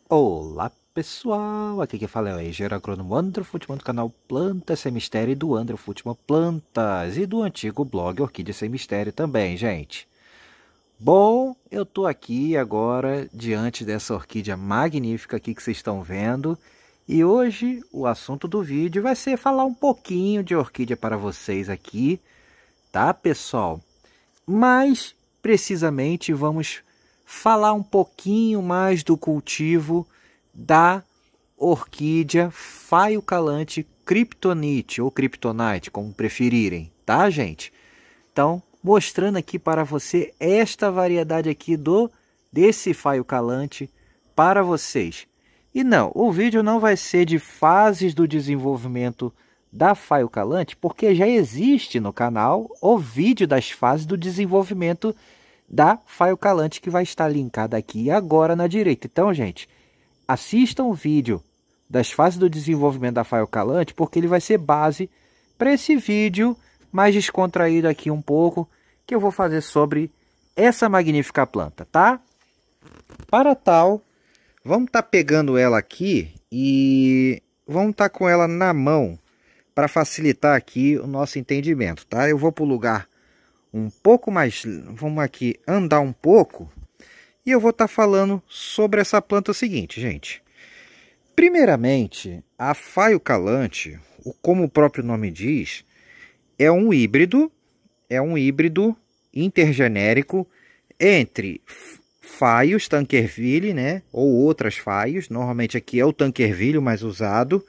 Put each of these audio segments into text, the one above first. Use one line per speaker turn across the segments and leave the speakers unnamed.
Olá pessoal, aqui quem fala é o engenheiro agrônomo André Futman do canal Plantas Sem Mistério e do André Futman Plantas e do antigo blog Orquídea Sem Mistério também, gente. Bom, eu tô aqui agora diante dessa orquídea magnífica aqui que vocês estão vendo e hoje o assunto do vídeo vai ser falar um pouquinho de orquídea para vocês aqui, tá pessoal? Mais precisamente vamos falar um pouquinho mais do cultivo da orquídea Faio Calante Kryptonite ou Kryptonite, como preferirem, tá, gente? Então, mostrando aqui para você esta variedade aqui desse Faio Calante para vocês. E não, o vídeo não vai ser de fases do desenvolvimento da Faio Calante, porque já existe no canal o vídeo das fases do desenvolvimento da Faio Calante, que vai estar linkado aqui agora na direita. Então, gente, assistam o vídeo das fases do desenvolvimento da Faio Calante, porque ele vai ser base para esse vídeo mais descontraído aqui um pouco, que eu vou fazer sobre essa magnífica planta, tá? Para tal, vamos estar pegando ela aqui e vamos estar com ela na mão para facilitar aqui o nosso entendimento, tá? Eu vou para o lugar um pouco mais, vamos aqui andar um pouco e eu vou estar falando sobre essa planta seguinte, gente. Primeiramente, a Faio Calante, como o próprio nome diz, é um híbrido intergenérico entre Faios Tankerville, né, ou outras Faios. Normalmente aqui é o Tankerville mais usado.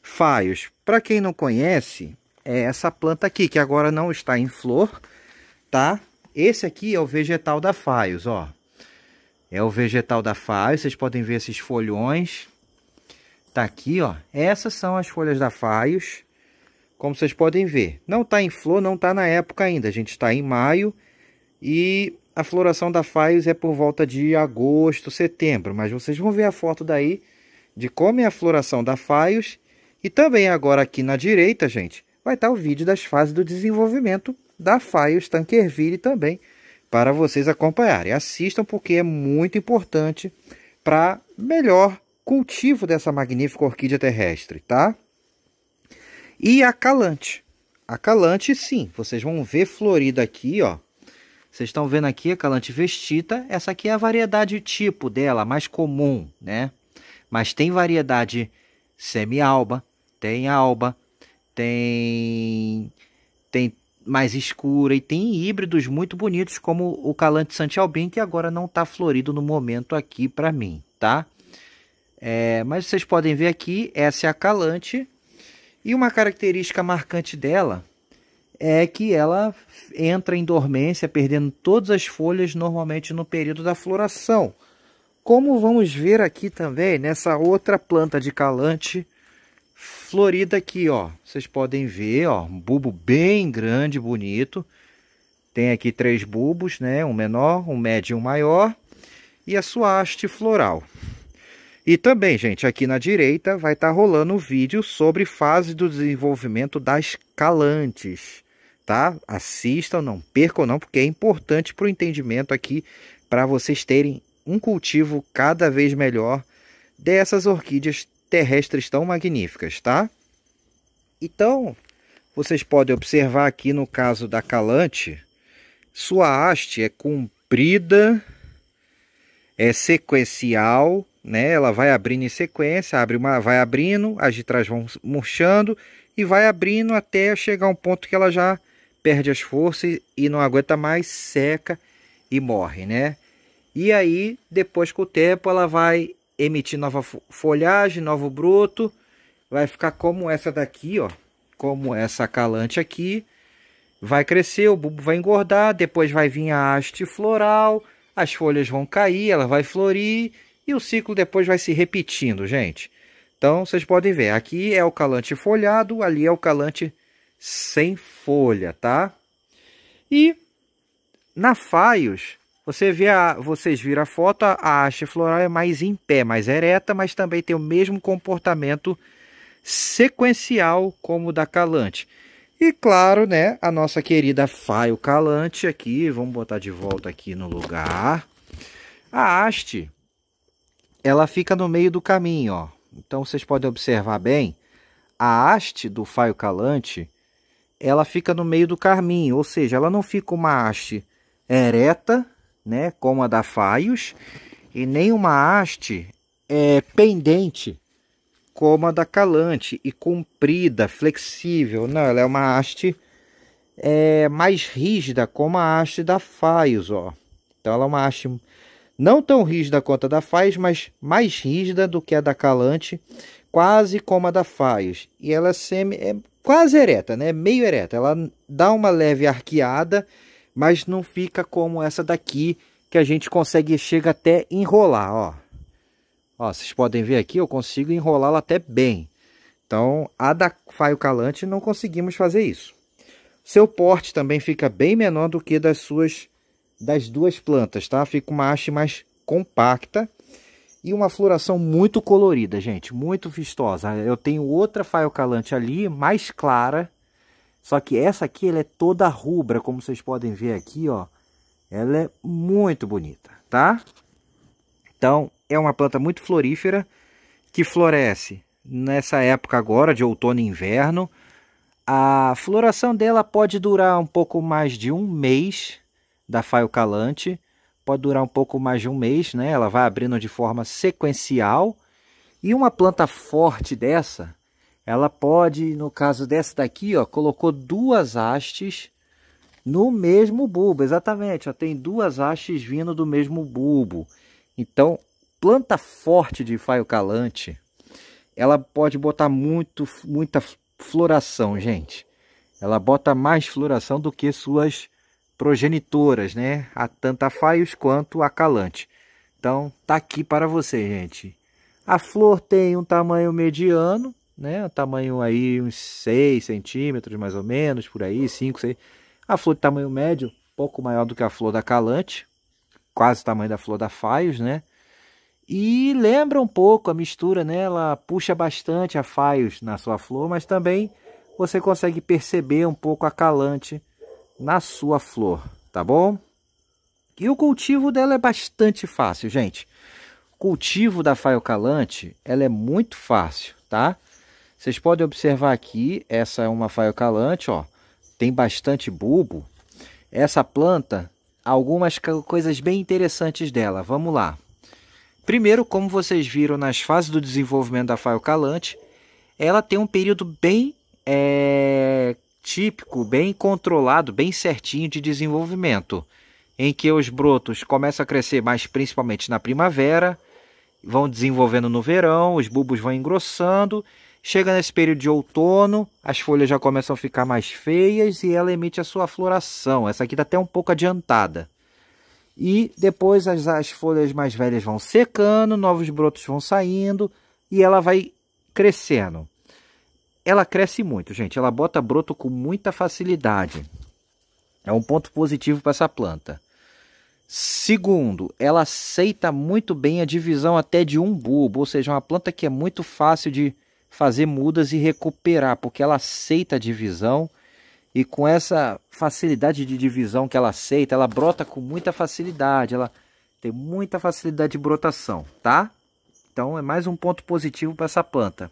Faios, para quem não conhece, é essa planta aqui que agora não está em flor, tá? Esse aqui é o vegetal da Faios, ó. É o vegetal da Faios, vocês podem ver esses folhões. Tá aqui, ó. Essas são as folhas da Faios. Como vocês podem ver, não está em flor, não está na época ainda. A gente está em maio e a floração da Faios é por volta de agosto, setembro. Mas vocês vão ver a foto daí de como é a floração da Faios. E também agora aqui na direita, gente, vai estar o vídeo das fases do desenvolvimento da Faios Tankerville também, para vocês acompanharem. Assistam porque é muito importante para melhor cultivo dessa magnífica orquídea terrestre, tá? E a Calante. A Calante, sim, vocês vão ver florida aqui, ó. Vocês estão vendo aqui a Calante vestita. Essa aqui é a variedade tipo dela, mais comum, né? Mas tem variedade semi-alba, tem alba, tem mais escura e tem híbridos muito bonitos como o Calante Santialbim, que agora não está florido no momento aqui para mim, tá? Mas vocês podem ver aqui, essa é a Calante. E uma característica marcante dela é que ela entra em dormência, perdendo todas as folhas normalmente no período da floração. Como vamos ver aqui também nessa outra planta de Calante florida aqui, ó. Vocês podem ver, ó, um bulbo bem grande, bonito. Tem aqui 3 bulbos, né? Um menor, um médio e um maior. E a sua haste floral. E também, gente, aqui na direita vai estar rolando um vídeo sobre fase do desenvolvimento das Calantes, tá? Assistam, não percam não, porque é importante para o entendimento aqui, para vocês terem um cultivo cada vez melhor dessas orquídeas terrestres tão magníficas, tá? Então, vocês podem observar aqui no caso da Calante, sua haste é comprida, é sequencial, né? Ela vai abrindo em sequência, vai abrindo, as de trás vão murchando e vai abrindo até chegar um ponto que ela já perde as forças e não aguenta mais, seca e morre, né? E aí, depois com o tempo, ela vai emitir nova folhagem, novo broto, vai ficar como essa daqui, ó, como essa Calante aqui. Vai crescer, o bulbo vai engordar, depois vai vir a haste floral, as folhas vão cair, ela vai florir e o ciclo depois vai se repetindo, gente. Então, vocês podem ver, aqui é o Calante folhado, ali é o Calante sem folha, tá? E na Faios, vocês viram a foto, a haste floral é mais em pé, mais ereta, mas também tem o mesmo comportamento sequencial como o da Calante. E claro, né, a nossa querida Faio Calante aqui, vamos botar de volta aqui no lugar. A haste ela fica no meio do caminho, ó. Então vocês podem observar bem, a haste do faio calante, ela fica no meio do caminho, ou seja, ela não fica uma haste ereta, né, como a da Faios, e nem uma haste pendente, como a da Calante, e comprida, flexível. Não, ela é uma haste mais rígida, como a haste da Faios, ó. Então ela é uma haste não tão rígida quanto a da Faios, mas mais rígida do que a da Calante, quase como a da Faios. E ela é quase ereta, né? Meio ereta. Ela dá uma leve arqueada, mas não fica como essa daqui, que a gente chega até enrolar, ó. Ó, vocês podem ver aqui, eu consigo enrolá-la até bem. Então, a da faio calante não conseguimos fazer isso. Seu porte também fica bem menor do que das duas plantas, tá? Fica uma haste mais compacta e uma floração muito colorida, gente, muito vistosa. Eu tenho outra faio calante ali, mais clara, só que essa aqui ela é toda rubra, como vocês podem ver aqui, ó. Ela é muito bonita, tá? Então, é uma planta muito florífera, que floresce nessa época agora de outono e inverno. A floração dela pode durar um pouco mais de um mês, da faio calante. Pode durar um pouco mais de um mês, né? Ela vai abrindo de forma sequencial. E uma planta forte dessa, ela pode, no caso dessa daqui, ó, colocou duas hastes no mesmo bulbo. Exatamente, ó, tem duas hastes vindo do mesmo bulbo. Então, planta forte de faio calante, ela pode botar muita floração, gente. Ela bota mais floração do que suas progenitoras, né? Tanto a Faios quanto a Calante. Então, tá aqui para você, gente. A flor tem um tamanho mediano, né? Um tamanho aí uns 6 centímetros, mais ou menos, por aí, 5, 6. A flor de tamanho médio, pouco maior do que a flor da Calante. Quase o tamanho da flor da Faios, né? E lembra um pouco a mistura, né? Ela puxa bastante a Faios na sua flor, mas também você consegue perceber um pouco a Calante na sua flor, tá bom? E o cultivo dela é bastante fácil, gente. O cultivo da faio calante, ela é muito fácil, tá? Vocês podem observar aqui, essa é uma faio calante, ó. Tem bastante bulbo. Essa planta, algumas coisas bem interessantes dela. Vamos lá. Primeiro, como vocês viram nas fases do desenvolvimento da faio calante, ela tem um período bem típico, bem controlado, bem certinho de desenvolvimento, em que os brotos começam a crescer mais principalmente na primavera, vão desenvolvendo no verão, os bulbos vão engrossando, chega nesse período de outono, as folhas já começam a ficar mais feias e ela emite a sua floração. Essa aqui está até um pouco adiantada. E depois as folhas mais velhas vão secando, novos brotos vão saindo e ela vai crescendo. Ela cresce muito, gente. Ela bota broto com muita facilidade. É um ponto positivo para essa planta. Segundo, ela aceita muito bem a divisão até de um bulbo. Ou seja, uma planta que é muito fácil de fazer mudas e recuperar, porque ela aceita a divisão. E com essa facilidade de divisão que ela aceita, ela brota com muita facilidade. Ela tem muita facilidade de brotação, tá? Então é mais um ponto positivo para essa planta.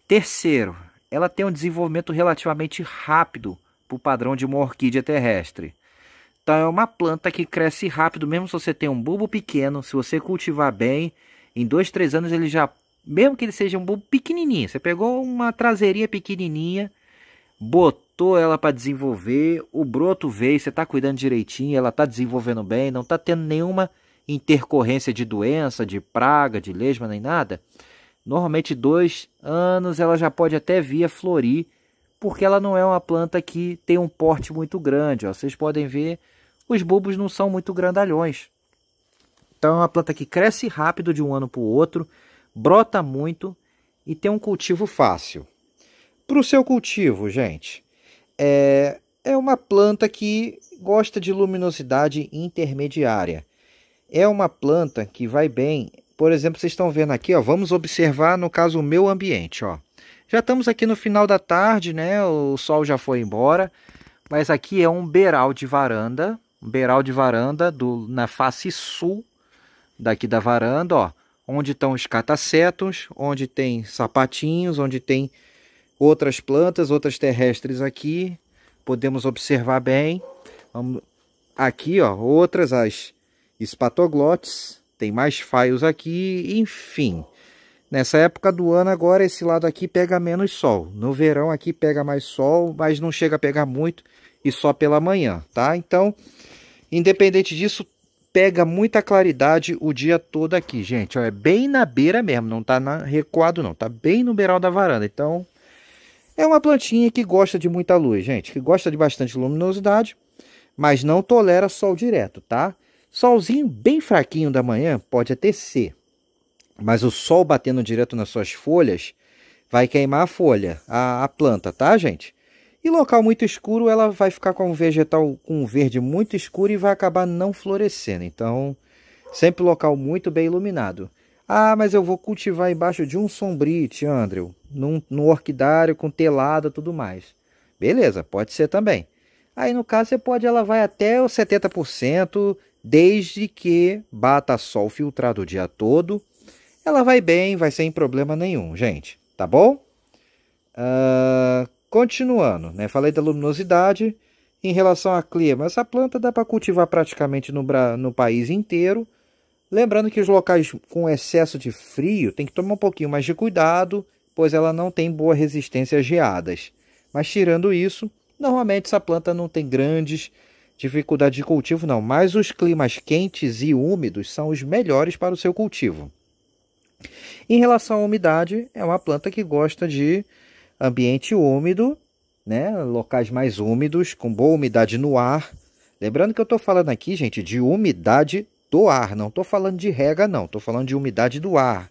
Terceiro, ela tem um desenvolvimento relativamente rápido para o padrão de uma orquídea terrestre. Então é uma planta que cresce rápido, mesmo se você tem um bulbo pequeno, se você cultivar bem, em 2, 3 anos ele já, mesmo que ele seja um bulbo pequenininho, você pegou uma traseirinha pequenininha, botou ela para desenvolver, o broto veio, você está cuidando direitinho, ela está desenvolvendo bem, não está tendo nenhuma intercorrência de doença, de praga, de lesma, nem nada. Normalmente 2 anos ela já pode até vir a florir, porque ela não é uma planta que tem um porte muito grande. Ó. Vocês podem ver, os bulbos não são muito grandalhões. Então é uma planta que cresce rápido de um ano para o outro, brota muito e tem um cultivo fácil. Para o seu cultivo, gente, é uma planta que gosta de luminosidade intermediária. É uma planta que vai bem. Por exemplo, vocês estão vendo aqui, ó, vamos observar, no caso, o meu ambiente. Ó. Já estamos aqui no final da tarde, né? O sol já foi embora. Mas aqui é um beiral de varanda. Um beiral de varanda na face sul daqui da varanda. Ó. onde estão os catacétons, onde tem sapatinhos, onde tem outras plantas, outras terrestres aqui. Podemos observar bem. Aqui, ó, outras, as espatoglotes. Tem mais faios aqui, enfim. Nessa época do ano agora, esse lado aqui pega menos sol. No verão aqui pega mais sol, mas não chega a pegar muito e só pela manhã, tá? Então, independente disso, pega muita claridade o dia todo aqui, gente. Ó, é bem na beira mesmo, não tá recuado não, tá bem no beiral da varanda. Então, é uma plantinha que gosta de muita luz, gente, que gosta de bastante luminosidade, mas não tolera sol direto, tá? Solzinho bem fraquinho da manhã pode até ser, mas o sol batendo direto nas suas folhas vai queimar a folha, a planta, tá, gente? E local muito escuro, ela vai ficar com um vegetal com um verde muito escuro e vai acabar não florescendo. Então, sempre local muito bem iluminado. Ah, mas eu vou cultivar embaixo de um sombrite, Andrew, no orquidário com telada e tudo mais. Beleza, pode ser também. Aí, no caso, ela vai até os 70%, desde que bata sol filtrado o dia todo. Ela vai bem, vai sem problema nenhum, gente. Tá bom? Continuando, né? Falei da luminosidade. Em relação a clima, essa planta dá para cultivar praticamente no país inteiro. Lembrando que os locais com excesso de frio tem que tomar um pouquinho mais de cuidado, pois ela não tem boa resistência a geadas. Mas tirando isso, normalmente essa planta não tem grandes dificuldades de cultivo, não. Mas os climas quentes e úmidos são os melhores para o seu cultivo. Em relação à umidade, é uma planta que gosta de ambiente úmido, né? Locais mais úmidos, com boa umidade no ar. Lembrando que eu estou falando aqui, gente, de umidade do ar. Não estou falando de rega, não. Estou falando de umidade do ar.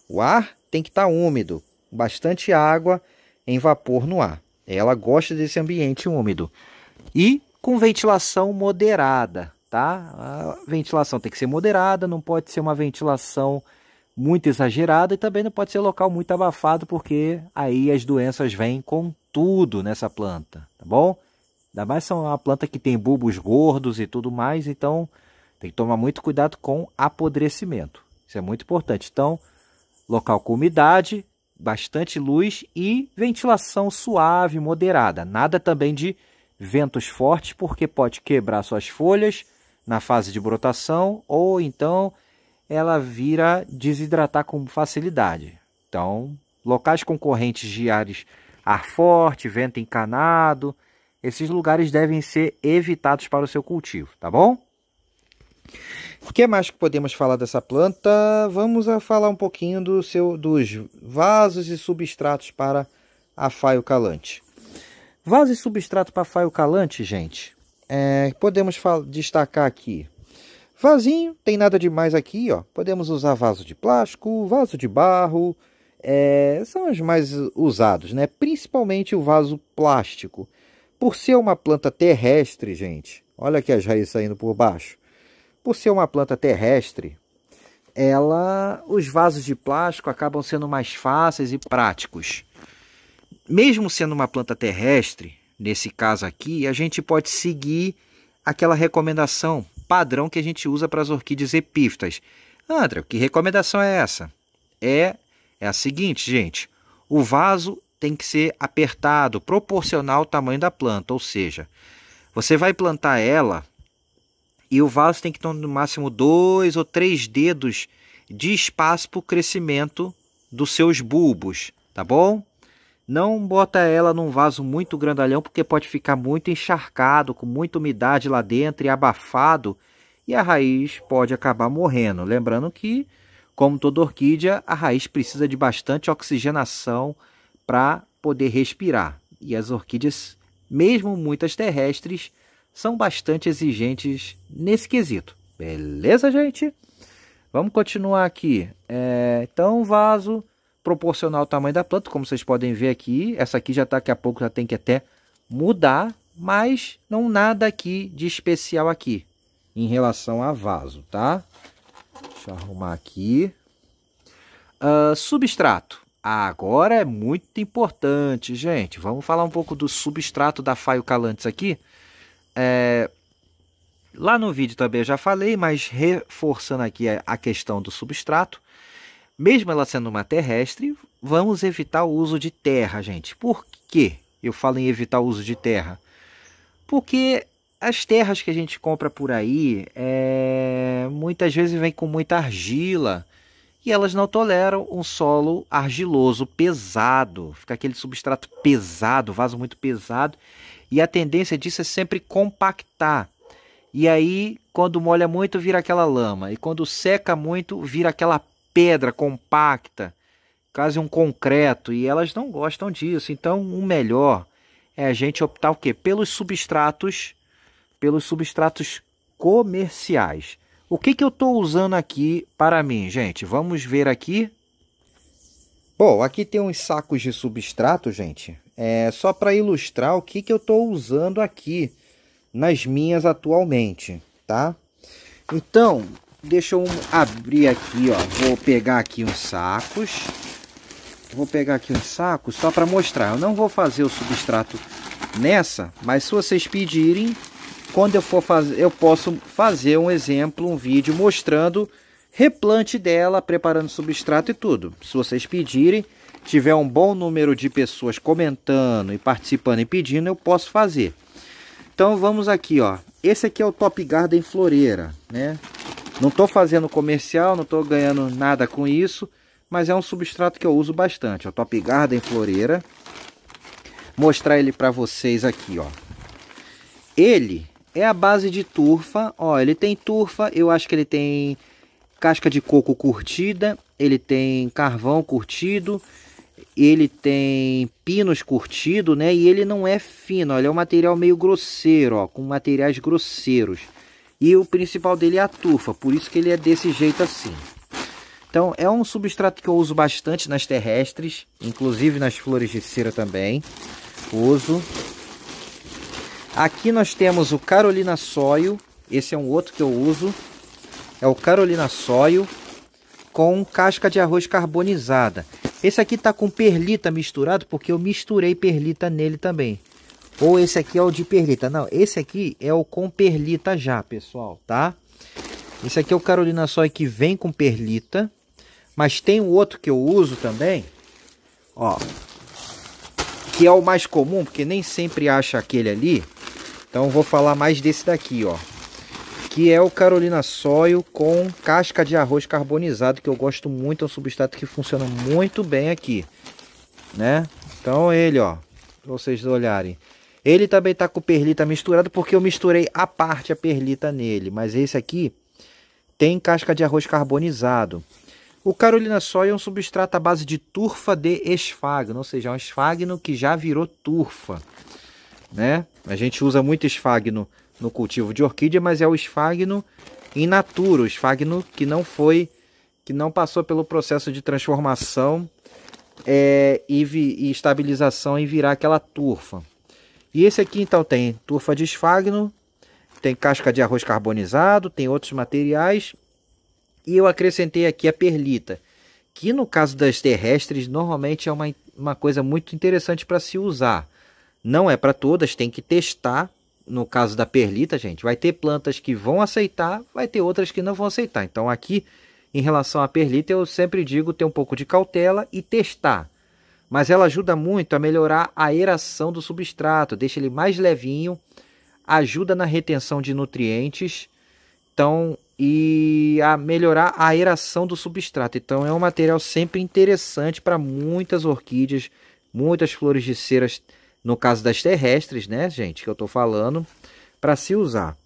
O ar tem que estar úmido, bastante água em vapor no ar. Ela gosta desse ambiente úmido. E com ventilação moderada, tá? A ventilação tem que ser moderada, não pode ser uma ventilação muito exagerada e também não pode ser local muito abafado, porque aí as doenças vêm com tudo nessa planta, tá bom? Ainda mais são uma planta que tem bulbos gordos e tudo mais, então tem que tomar muito cuidado com apodrecimento. Isso é muito importante. Então, local com umidade, bastante luz e ventilação suave, moderada. Nada também de ventos fortes, porque pode quebrar suas folhas na fase de brotação ou então ela vira desidratar com facilidade. Então, locais com correntes de ar forte, vento encanado, esses lugares devem ser evitados para o seu cultivo, tá bom? O que mais que podemos falar dessa planta? Vamos falar um pouquinho dos vasos e substratos para a Phaio calante. Vaso e substrato para Phaio calante, gente, podemos destacar aqui. Vasinho, tem nada demais aqui, ó. Podemos usar vaso de plástico, vaso de barro, são os mais usados, né? Principalmente o vaso plástico. Por ser uma planta terrestre, gente, olha aqui as raízes saindo por baixo. Por ser uma planta terrestre, os vasos de plástico acabam sendo mais fáceis e práticos. Mesmo sendo uma planta terrestre, nesse caso aqui, a gente pode seguir aquela recomendação padrão que a gente usa para as orquídeas epífitas. André, que recomendação é essa? É a seguinte, gente. O vaso tem que ser apertado, proporcional ao tamanho da planta. Ou seja, você vai plantar ela e o vaso tem que ter no máximo 2 ou 3 dedos de espaço para o crescimento dos seus bulbos, tá bom? Não bota ela num vaso muito grandalhão, porque pode ficar muito encharcado, com muita umidade lá dentro e abafado, e a raiz pode acabar morrendo. Lembrando que, como toda orquídea, a raiz precisa de bastante oxigenação para poder respirar. E as orquídeas, mesmo muitas terrestres, são bastante exigentes nesse quesito. Beleza, gente? Vamos continuar aqui. Então, vaso proporcional ao tamanho da planta, como vocês podem ver aqui. Essa aqui já daqui a pouco já tem que até mudar, mas não nada aqui de especial aqui em relação a vaso, tá? Deixa eu arrumar aqui. Substrato. Agora é muito importante, gente. Vamos falar um pouco do substrato da Phaio calantes aqui. Lá no vídeo também eu já falei, mas reforçando aqui a questão do substrato. Mesmo ela sendo uma terrestre, vamos evitar o uso de terra, gente. Por quê? Eu falo em evitar o uso de terra. Porque as terras que a gente compra por aí, muitas vezes vem com muita argila e elas não toleram um solo argiloso pesado. Fica aquele substrato pesado, vaso muito pesado. E a tendência disso é sempre compactar. E aí, quando molha muito, vira aquela lama. E quando seca muito, vira aquela pedra compacta, quase um concreto. E elas não gostam disso. Então, o melhor é a gente optar o quê? Pelos substratos comerciais. O que eu estou usando aqui para mim, gente? Vamos ver aqui. Bom, aqui tem uns sacos de substrato, gente. Só para ilustrar o que eu estou usando aqui nas minhas atualmente, tá? Então, deixa eu abrir aqui, ó. Vou pegar aqui uns sacos. Só para mostrar. Eu não vou fazer o substrato nessa, mas se vocês pedirem, quando eu for fazer, eu posso fazer um exemplo, um vídeo mostrando replante dela, preparando substrato e tudo. Se vocês pedirem, tiver um bom número de pessoas comentando e participando e pedindo, eu posso fazer. Então vamos aqui, ó. Esse aqui é o Top Garden Floreira, né? Não estou fazendo comercial, não estou ganhando nada com isso, mas é um substrato que eu uso bastante. O Top Garden Floreira. Mostrar ele para vocês aqui, ó. Ele é a base de turfa, ó. Ele tem turfa, eu acho que ele tem casca de coco curtida, ele tem carvão curtido, ele tem pinos curtido, né? E ele não é fino, ó, ele é um material meio grosseiro, ó, com materiais grosseiros. E o principal dele é a turfa, por isso que ele é desse jeito assim. Então é um substrato que eu uso bastante nas terrestres, inclusive nas flores de cera também. Uso. Aqui nós temos o Carolina Soil, esse é um outro que eu uso. É o Carolina Soil com casca de arroz carbonizada. Esse aqui tá com perlita misturado porque eu misturei perlita nele também. Ou esse aqui é o de perlita. Não, esse aqui é o com perlita já, pessoal, tá? Esse aqui é o Carolina Soil que vem com perlita. Mas tem um outro que eu uso também, ó, que é o mais comum, porque nem sempre acha aquele ali. Então eu vou falar mais desse daqui, ó, que é o Carolina Soil com casca de arroz carbonizado, que eu gosto muito, é um substrato que funciona muito bem aqui, né? Então ele, ó, pra vocês olharem, ele também tá com perlita misturado, porque eu misturei a parte a perlita nele, mas esse aqui tem casca de arroz carbonizado. O Carolina Soil é um substrato à base de turfa de esfagno, ou seja, é um esfagno que já virou turfa, né? A gente usa muito esfagno no cultivo de orquídea, mas é o esfagno in natura, o esfagno que não passou pelo processo de transformação e estabilização e virar aquela turfa. E esse aqui então tem turfa de esfagno, tem casca de arroz carbonizado, tem outros materiais. E eu acrescentei aqui a perlita, que no caso das terrestres normalmente é uma coisa muito interessante para se usar. Não é para todas, tem que testar. No caso da perlita, gente, vai ter plantas que vão aceitar, vai ter outras que não vão aceitar. Então aqui, em relação à perlita, eu sempre digo ter um pouco de cautela e testar. Mas ela ajuda muito a melhorar a aeração do substrato, deixa ele mais levinho, ajuda na retenção de nutrientes. Então, e a melhorar a aeração do substrato. Então é um material sempre interessante para muitas orquídeas, muitas flores de cera, no caso das terrestres, né, gente, que eu estou falando, para se usar.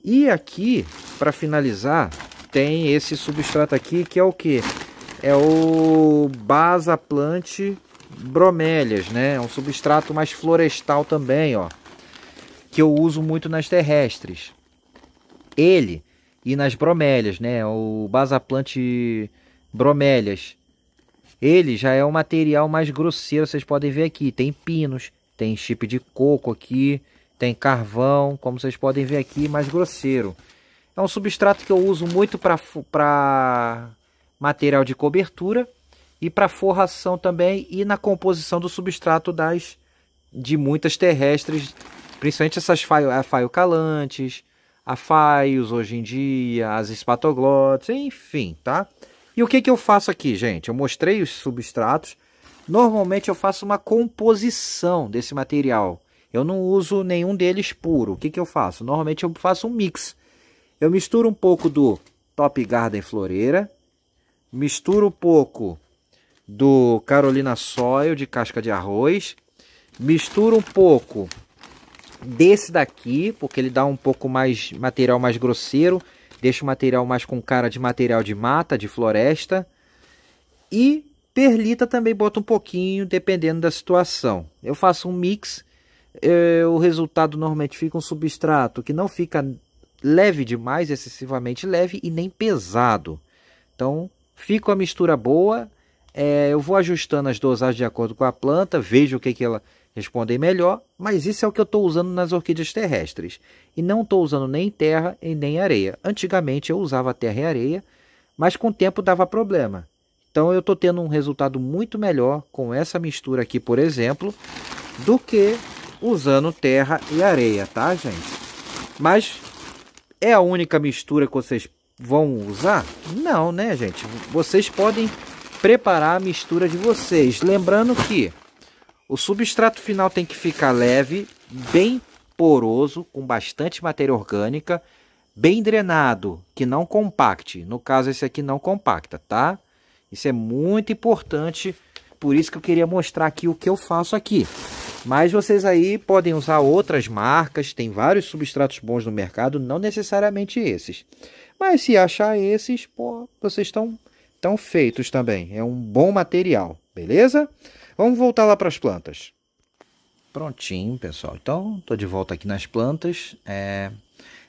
E aqui, para finalizar, tem esse substrato aqui, que é o que? É o Basa Plant Bromélias, né? É um substrato mais florestal também, ó, que eu uso muito nas terrestres. Ele e nas bromélias, né? O Basaplant Bromélias. Ele já é um material mais grosseiro, vocês podem ver aqui. Tem pinos, tem chip de coco aqui, tem carvão, como vocês podem ver aqui, mais grosseiro. É um substrato que eu uso muito para material de cobertura e para forração também e na composição do substrato de muitas terrestres, principalmente essas faiocalantes, afaios hoje em dia, as espatoglotes, enfim, tá? E o que que eu faço aqui, gente? Eu mostrei os substratos. Normalmente eu faço uma composição desse material. Eu não uso nenhum deles puro. O que que eu faço? Normalmente eu faço um mix. Eu misturo um pouco do Top Garden Floreira, misturo um pouco do Carolina Soil de casca de arroz, misturo um pouco desse daqui, porque ele dá um pouco mais material mais grosseiro, deixa o material mais com cara de material de mata, de floresta. E perlita também bota um pouquinho, dependendo da situação. Eu faço um mix, o resultado normalmente fica um substrato que não fica leve demais, excessivamente leve e nem pesado. Então fica uma mistura boa. Eu vou ajustando as dosagens de acordo com a planta, vejo o que ela responde melhor, mas isso é o que eu estou usando nas orquídeas terrestres. E não estou usando nem terra e nem areia. Antigamente eu usava terra e areia, mas com o tempo dava problema. Então eu estou tendo um resultado muito melhor com essa mistura aqui, por exemplo, do que usando terra e areia, tá, gente? Mas é a única mistura que vocês vão usar? Não, né, gente? Vocês podem preparar a mistura de vocês. Lembrando que o substrato final tem que ficar leve, bem poroso, com bastante matéria orgânica, bem drenado, que não compacte. No caso, esse aqui não compacta, tá? Isso é muito importante, por isso que eu queria mostrar aqui o que eu faço aqui. Mas vocês aí podem usar outras marcas, tem vários substratos bons no mercado, não necessariamente esses. Mas se achar esses, pô, vocês estão feitos também. É um bom material, beleza? Vamos voltar lá para as plantas. Prontinho, pessoal. Então, estou de volta aqui nas plantas.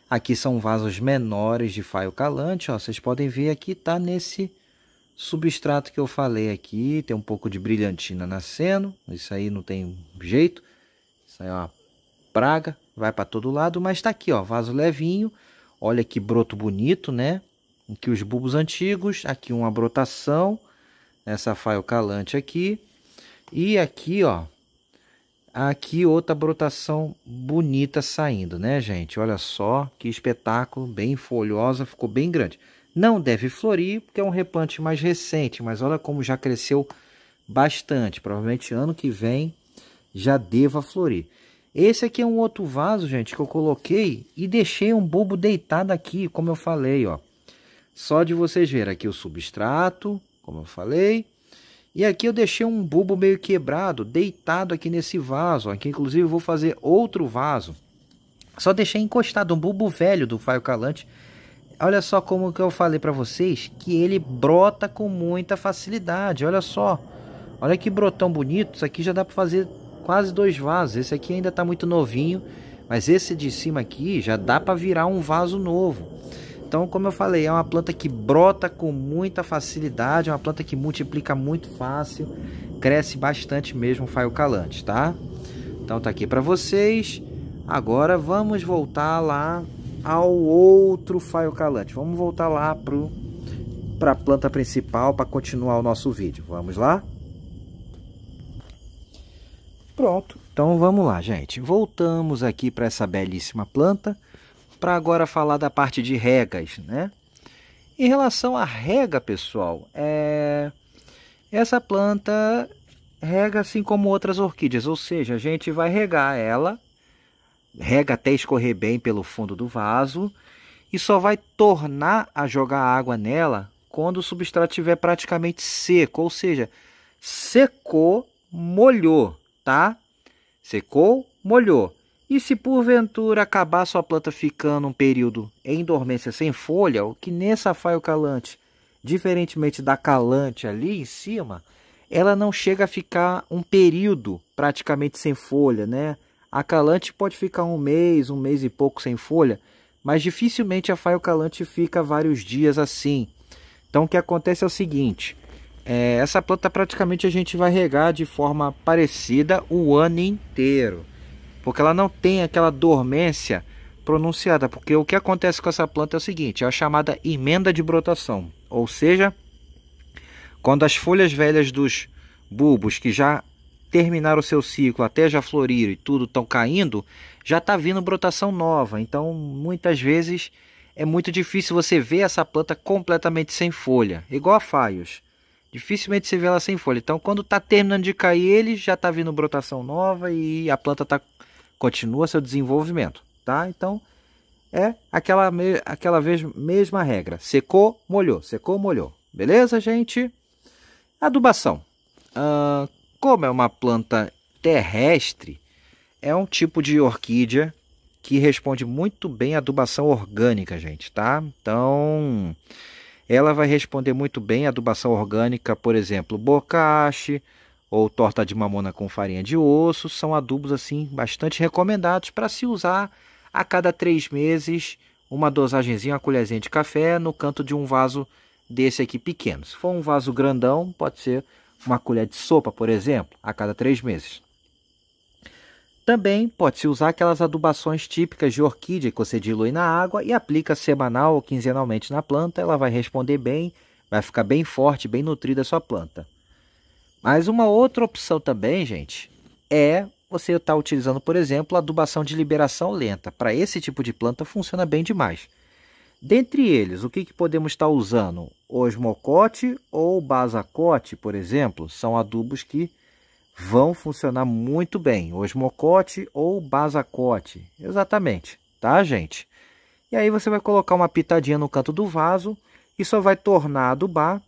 Aqui são vasos menores de faio calante. Ó, vocês podem ver aqui, tá nesse substrato que eu falei aqui. Tem um pouco de brilhantina nascendo. Isso aí não tem jeito. Isso aí é uma praga. Vai para todo lado. Mas tá aqui, ó, vaso levinho. Olha que broto bonito, né? Aqui os bulbos antigos. Aqui uma brotação. Nessa faio calante aqui. E aqui, ó, aqui outra brotação bonita saindo, né, gente? Olha só que espetáculo, bem folhosa, ficou bem grande. Não deve florir, porque é um replante mais recente, mas olha como já cresceu bastante. Provavelmente ano que vem já deva florir. Esse aqui é um outro vaso, gente, que eu coloquei e deixei um bulbo deitado aqui, como eu falei, ó. Só de vocês verem aqui o substrato, como eu falei. E aqui eu deixei um bulbo meio quebrado, deitado aqui nesse vaso. Aqui inclusive eu vou fazer outro vaso. Só deixei encostado um bulbo velho do faio calante. Olha só como que eu falei para vocês, que ele brota com muita facilidade. Olha só, olha que brotão bonito. Isso aqui já dá para fazer quase 2 vasos. Esse aqui ainda está muito novinho, mas esse de cima aqui já dá para virar um vaso novo. Então, como eu falei, é uma planta que brota com muita facilidade, é uma planta que multiplica muito fácil, cresce bastante mesmo o faio calante, tá? Então tá aqui para vocês. Agora vamos voltar lá ao outro faio calante. Vamos voltar lá para a planta principal para continuar o nosso vídeo. Vamos lá? Pronto. Então vamos lá, gente. Voltamos aqui para essa belíssima planta. Para agora falar da parte de regas, né? Em relação à rega, pessoal, essa planta rega assim como outras orquídeas, ou seja, a gente vai regar ela, rega até escorrer bem pelo fundo do vaso e só vai tornar a jogar água nela quando o substrato estiver praticamente seco, ou seja, secou, molhou, tá? Secou, molhou. E se porventura acabar sua planta ficando um período em dormência sem folha, o que nessa faio calante, diferentemente da calante ali em cima, ela não chega a ficar um período praticamente sem folha, né? A calante pode ficar um mês e pouco sem folha, mas dificilmente a faio calante fica vários dias assim. Então o que acontece é o seguinte, essa planta praticamente a gente vai regar de forma parecida o ano inteiro. Porque ela não tem aquela dormência pronunciada. Porque o que acontece com essa planta é o seguinte, é a chamada emenda de brotação. Ou seja, quando as folhas velhas dos bulbos que já terminaram o seu ciclo, até já floriram e tudo estão caindo, já está vindo brotação nova. Então, muitas vezes, é muito difícil você ver essa planta completamente sem folha, igual a Phaeus. Dificilmente você vê ela sem folha. Então, quando está terminando de cair ele, já está vindo brotação nova e a planta continua seu desenvolvimento, tá? Então, é aquela mesma regra. Secou, molhou. Secou, molhou. Beleza, gente? Adubação. Como é uma planta terrestre, é um tipo de orquídea que responde muito bem à adubação orgânica, gente, tá? Então, ela vai responder muito bem à adubação orgânica, por exemplo, bocache ou torta de mamona com farinha de osso, são adubos assim bastante recomendados para se usar a cada 3 meses, uma dosagenzinha, uma colherzinha de café no canto de um vaso desse aqui pequeno. Se for um vaso grandão, pode ser uma colher de sopa, por exemplo, a cada 3 meses. Também pode-se usar aquelas adubações típicas de orquídea que você dilui na água e aplica semanal ou quinzenalmente na planta. Ela vai responder bem, vai ficar bem forte, bem nutrida a sua planta. Mas uma outra opção também, gente, é você estar utilizando, por exemplo, a adubação de liberação lenta. Para esse tipo de planta funciona bem demais. Dentre eles, o que podemos estar usando? Osmocote ou basacote, por exemplo, são adubos que vão funcionar muito bem. Osmocote ou basacote, exatamente, tá, gente? E aí você vai colocar uma pitadinha no canto do vaso e só vai tornar adubar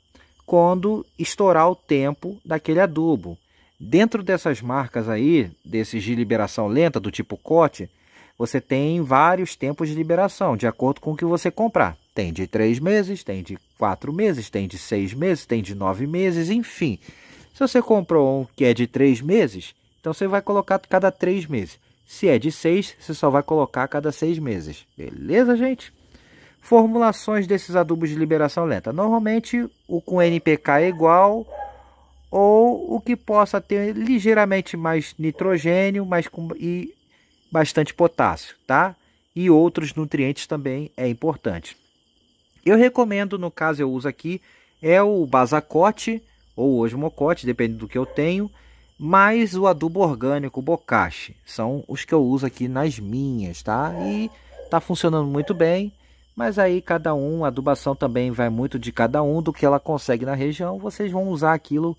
quando estourar o tempo daquele adubo. Dentro dessas marcas aí, desses de liberação lenta, do tipo cote, você tem vários tempos de liberação, de acordo com o que você comprar. Tem de 3 meses, tem de 4 meses, tem de 6 meses, tem de 9 meses, enfim. Se você comprou um que é de 3 meses, então você vai colocar cada 3 meses. Se é de 6, você só vai colocar a cada 6 meses. Beleza, gente? Formulações desses adubos de liberação lenta. Normalmente, o com NPK é igual ou o que possa ter ligeiramente mais nitrogênio e bastante potássio, tá? E outros nutrientes também é importante. Eu recomendo, no caso eu uso aqui, é o basacote ou osmocote, depende do que eu tenho, mais o adubo orgânico bocache. São os que eu uso aqui nas minhas, tá? E tá funcionando muito bem, mas aí cada um, a adubação também vai muito de cada um, do que ela consegue na região, vocês vão usar aquilo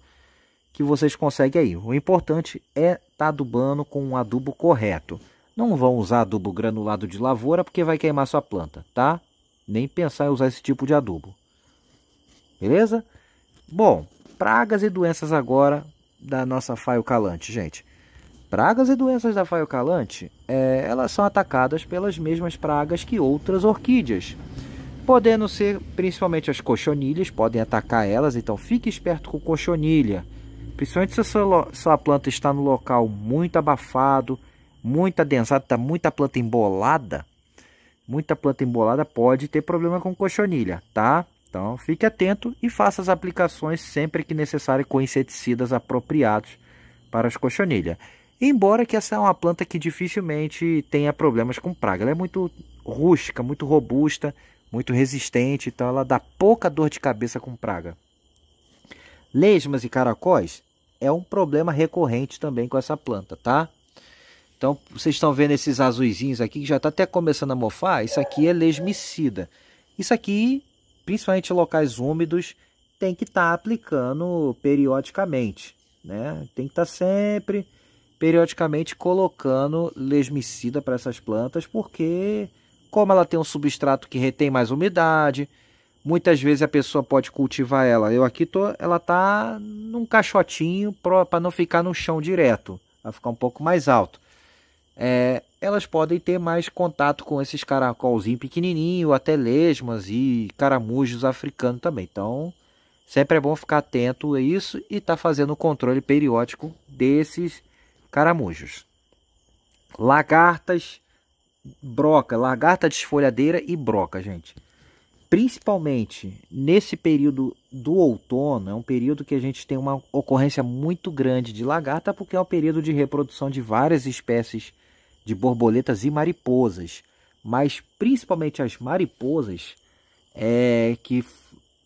que vocês conseguem aí. O importante é estar adubando com um adubo correto. Não vão usar adubo granulado de lavoura porque vai queimar sua planta, tá? Nem pensar em usar esse tipo de adubo. Beleza? Bom, pragas e doenças agora da nossa Phaeocalanthe, calante, gente. Pragas e doenças da Phaeocalanthe, calante, elas são atacadas pelas mesmas pragas que outras orquídeas. Podendo ser principalmente as cochonilhas, podem atacar elas, então fique esperto com cochonilha. Principalmente se a sua planta está no local muito abafado, muito adensado, está muita planta embolada pode ter problema com cochonilha, tá? Então fique atento e faça as aplicações sempre que necessário com inseticidas apropriados para as cochonilhas. Embora que essa é uma planta que dificilmente tenha problemas com praga, ela é muito rústica, muito robusta, muito resistente, então ela dá pouca dor de cabeça com praga. Lesmas e caracóis é um problema recorrente também com essa planta, tá? Então, vocês estão vendo esses azuizinhos aqui, que já está até começando a mofar. Isso aqui é lesmicida. Isso aqui, principalmente em locais úmidos, tem que estar aplicando periodicamente, né? Tem que estar sempre, periodicamente, colocando lesmicida para essas plantas, porque como ela tem um substrato que retém mais umidade, muitas vezes a pessoa pode cultivar ela. Ela está num caixotinho para não ficar no chão direto, vai ficar um pouco mais alto. Elas podem ter mais contato com esses caracolzinhos pequenininhos, até lesmas e caramujos africanos também. Então, sempre é bom ficar atento a isso e estar fazendo o controle periódico desses caramujos. Lagartas, broca, lagarta desfolhadeira e broca, gente. Principalmente nesse período do outono, é um período que a gente tem uma ocorrência muito grande de lagarta, porque é um período de reprodução de várias espécies de borboletas e mariposas, mas principalmente as mariposas que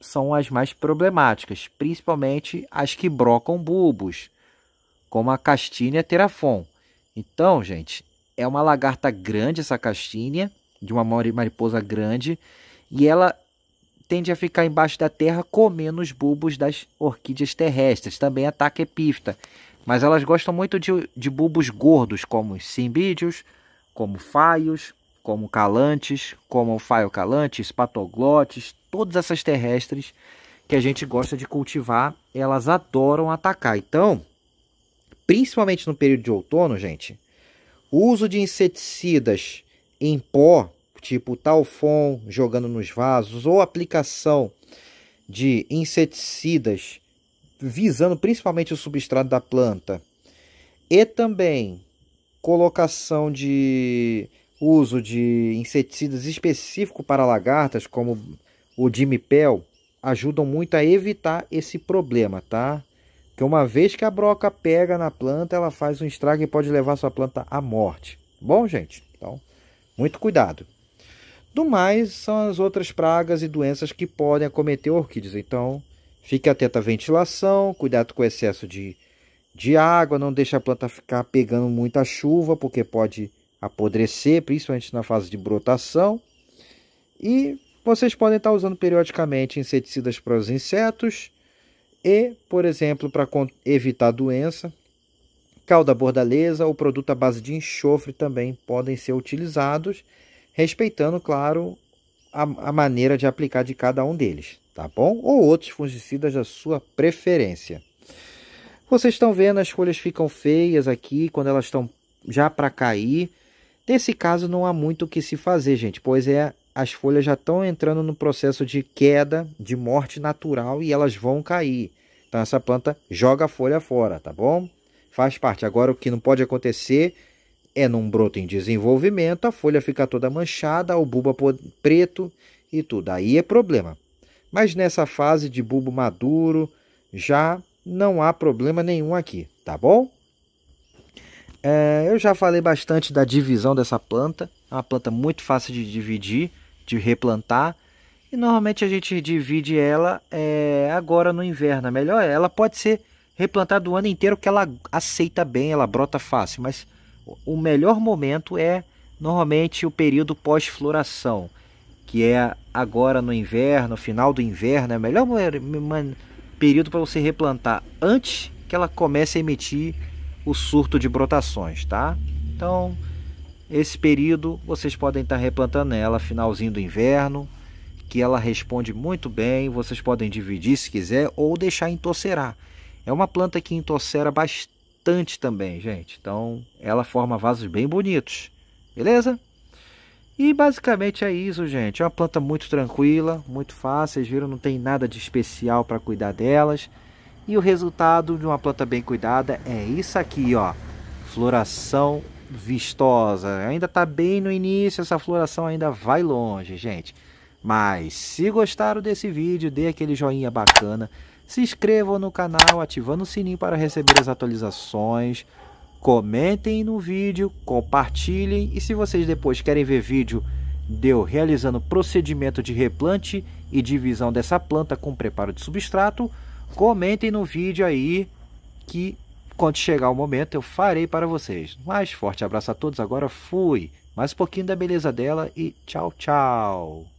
são as mais problemáticas, principalmente as que brocam bulbos, como a Castanea terafon. Então, gente, é uma lagarta grande essa Castanea, de uma mariposa grande, e ela tende a ficar embaixo da terra comendo os bulbos das orquídeas terrestres. Também ataca epífita, mas elas gostam muito de bulbos gordos, como cimbídeos, como faios, como calantes, como faiocalantes, patoglotes, todas essas terrestres que a gente gosta de cultivar, elas adoram atacar. Então, principalmente no período de outono, gente, o uso de inseticidas em pó, tipo Talfon, jogando nos vasos, ou aplicação de inseticidas visando principalmente o substrato da planta, e também colocação de uso de inseticidas específicos para lagartas, como o Dimipel, ajudam muito a evitar esse problema, tá? Porque uma vez que a broca pega na planta, ela faz um estrago e pode levar sua planta à morte. Bom, gente? Então, muito cuidado. Do mais, são as outras pragas e doenças que podem acometer orquídeas. Então, fique atento à ventilação, cuidado com o excesso de água, não deixe a planta ficar pegando muita chuva, porque pode apodrecer, principalmente na fase de brotação. E vocês podem estar usando periodicamente inseticidas para os insetos e, por exemplo, para evitar doença, calda bordaleza ou produto à base de enxofre também podem ser utilizados, respeitando, claro, a maneira de aplicar de cada um deles, tá bom? Ou outros fungicidas da sua preferência. Vocês estão vendo, as folhas ficam feias aqui quando elas estão já para cair. Nesse caso não há muito o que se fazer, gente, pois as folhas já estão entrando no processo de queda, de morte natural, e elas vão cair. Então essa planta joga a folha fora, tá bom? Faz parte. Agora o que não pode acontecer é num broto em desenvolvimento, a folha fica toda manchada, o bulbo preto e tudo. Aí é problema. Mas nessa fase de bulbo maduro, já não há problema nenhum aqui, tá bom? Eu já falei bastante da divisão dessa planta. É uma planta muito fácil de dividir, de replantar. E normalmente a gente divide ela agora no inverno. Melhor, ela pode ser replantada o ano inteiro, que ela aceita bem, ela brota fácil. Mas o melhor momento é normalmente o período pós-floração, que é agora no inverno, final do inverno. É o melhor período para você replantar antes que ela comece a emitir o surto de brotações, tá? Então, esse período vocês podem estar replantando ela finalzinho do inverno, que ela responde muito bem. Vocês podem dividir se quiser ou deixar entocerar. É uma planta que entocera bastante também, gente. Então, ela forma vasos bem bonitos, beleza? E basicamente é isso, gente. É uma planta muito tranquila, muito fácil. Vocês viram, não tem nada de especial para cuidar delas. E o resultado de uma planta bem cuidada é isso aqui, ó. Floração vistosa. Ainda está bem no início, essa floração ainda vai longe, gente. Mas se gostaram desse vídeo, dê aquele joinha bacana. Se inscrevam no canal, ativando o sininho para receber as atualizações. Comentem no vídeo, compartilhem. E se vocês depois querem ver vídeo de eu realizando procedimento de replante e divisão dessa planta com preparo de substrato, comentem no vídeo aí, que quando chegar o momento eu farei para vocês. Mas forte abraço a todos, agora fui. Mais um pouquinho da beleza dela e tchau, tchau.